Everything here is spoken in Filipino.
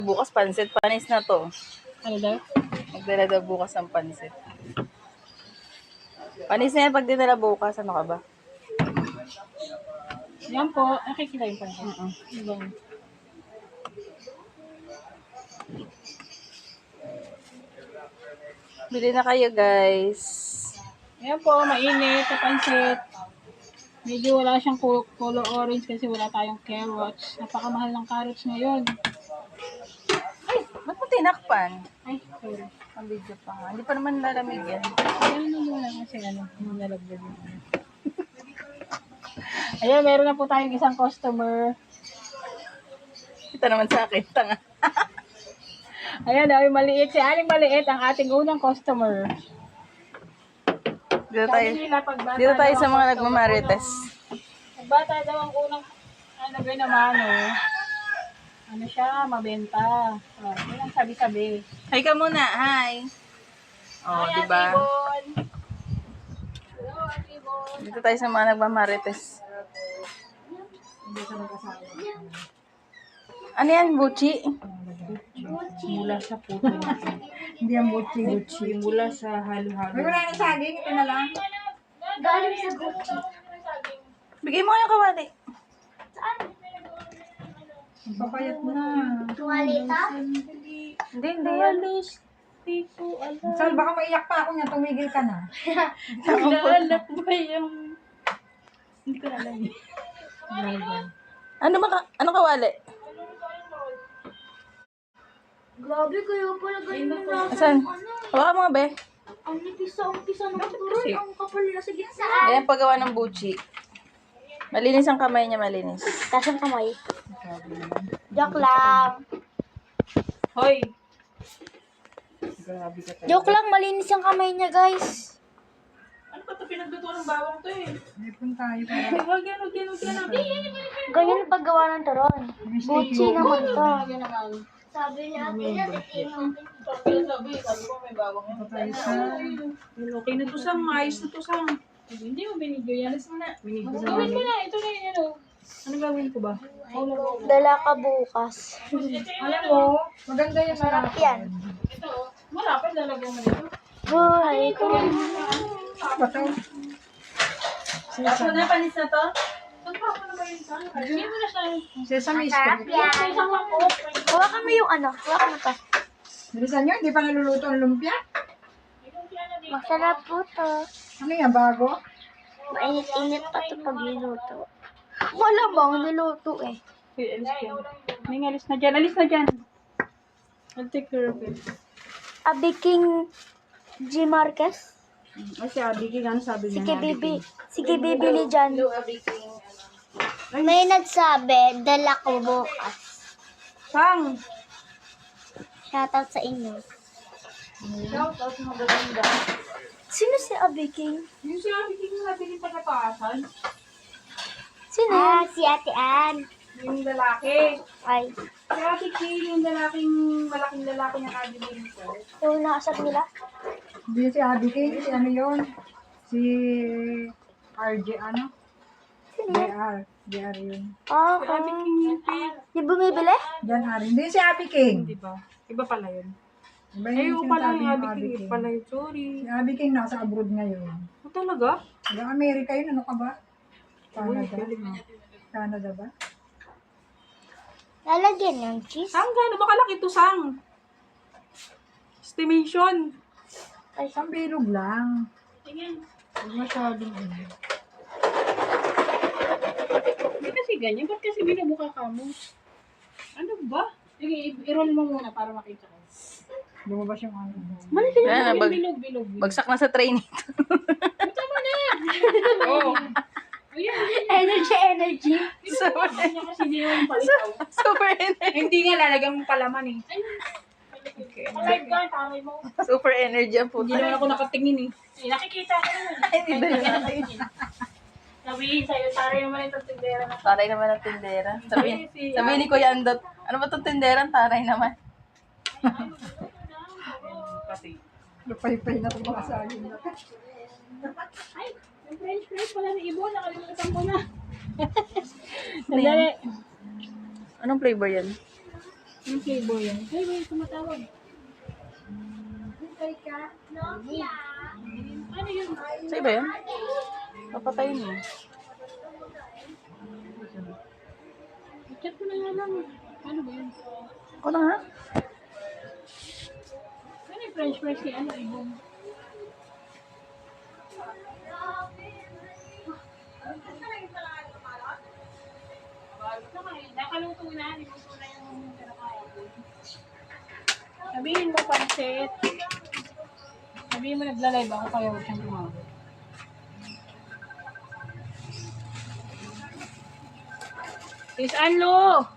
bukas pansit. Panis na to. Ano daw? Magdala daw bukas ng pansit. Panis na yan pag dinala bukas. Ano ka ba? Yan po. Nakikilayin pa rin. Ibang. Bili na kayo, guys. Ayan po, mainit sa pansit. Medyo wala siyang color orange kasi wala tayong carrots. Napakamahal ng carrots ngayon. Ay, ba't mo tinakpan? Ay, sorry. Ang video pa nga. Hindi pa naman lalamig yan. Ayan na muna kasi nalagdag yun. Ayan, meron na po tayong isang customer. Kita naman sa akin, tanga. Ayan, ay maliit. Si Aling Maliit, ang ating unang customer. Dito tayo, Sabi nila, pagbata dito tayo daw sa ang mga customer, nagmamarites. Pagbata daw ang unang, ano ba naman, ano siya, mabenta. Yun ang sabi-sabi. Hi ka muna, hi. Oh, Hi, diba? Ate Bon. Hello, Ate Bon. Dito tayo sa mga nagmamarites. Ano yan, Buchi? Mula sa puto. Hindi ang butsi. Mula sa halo-halo. May wala na saging, ito na lang. Galing sa Gucci. Bigay mo yung kawali. Papayat mo na. Tuwalita? Hindi yan. Sal, baka maiyak pa ako niya, tumigil ka na. Naalala ko ba yung... Hindi ko na alam. Ano kawali? Grabe kayo pala ganyan na nasa Asan? Hawakan mo nga, be. ang nipisa ng turoy, ang kapal na sa gitna. Ayan, paggawa ng Buchi. Malinis ang kamay niya, malinis. Tasang kamay. Joke lang. Hoy! Joke lang, malinis ang kamay niya, guys. Ano ba ito pinagluto ng bawang to eh? Ipon tayo para. Huwag yan. Ganyan ang paggawa ng turon. Gucci naman to. Yan naman. Sabi niya, pinasatin Sabi ko may bawang yan. Tayo sa... Okay na to sang, ayos na to sang. Hindi mo binidyo yan. Alas mo na. Gawin mo na, ito na yun. Ano gawin ko ba? Dala ka bukas. Alam mo, maganda yung Sarap yan. Ito, marapit lalagyan mo dito. Buhay ko. bato. Tapos mo na, panis na to? Saan pa ako na ba yun sang? Hindi mo na siya. Sesame Sarap street. yan. Sa isang ako. Hawakan mo yung ano. Hawakan mo to. Bilisan nyo, hindi pa naluluto ang lumpia. Masarap po to. Ano yan, bago? Mainit-init pa to pag niluto. Wala bang niluto eh. May alis na dyan. Alis na dyan. I'll take care of it. Abi King G. Marquez. Ay, si Abby, ano sabi niya? Sige, bibi. Sige, bibili dyan. Hello, everything. May nagsabi, dala ko bukas. Sang! Shoutout sa inyo. Tapos magaganda. Sino si Abi King? Yung si Abby, hindi mo nabili pagkataasan. Sino? Si Ate Ann. Yung lalaki. Ay, Si Abby King, yung malaking lalaki na kabili ko. yung nakasab nila. Hindi si Abby King, si ano yun? Si RJ ano? JR. JR yun. Ah, Si Abby King yung pig. di bumibili? Jan Ari. Hindi si Abby King. Di ba? Iba pala yun. Iba Ay, yung yung pala sinasabi yung ng Abby King. Pala yun. Sorry. Si Abby King nasa abroad ngayon. O talaga? Sa Amerika yun, ano ka ba? Uy, Canada. galing ah. Canada ba? Lalagyan yung cheese. Sang, gaano ba kalaki to, Sang? Estimation. Isang bilog lang. Tingin. Huwag masyadong ano. Hindi kasi ganyan. Ba't kasi binubuka ka mo? Ano ba? Sige, i-roll mo muna para makita ko. Lumabas yung ano. Yan, Bilog. bagsak na sa train ito. Oo. Energy. Super, Kanya kasi hindi yung palitaw. super energy. Hindi nga lalagyan mong palaman eh. Alive ka, taray mo. Super energy ang Hindi puta. naman ako nakatingin eh. Nakikita ko naman. Ay, hindi na. Sabihin sa'yo, taray naman itong tindera na. Taray naman ang tindera. Sabihin ni Kuya Andot, ano ba itong tindera? Taray naman. Kasi. Napaypay na itong mga saging na. Ay, yung french fries pala ni Ibo, nakalimutan ko na. Sandali. Anong flavor yan? Anong flavor yan? Ay, may tumatawag. Hintay ka. Ano yun? Sa iba yan? Papatayin mo. Chat mo na nga lang. Ano ba yun? Ako na nga. Ano yung french fries ni ano? Ibong. Nakaluto na. Niluto na yung kinakain. Sabihin mo, pansit. Sabihin mo, nagla-live ako kaya huwag siyang tumawag. Is Anlo!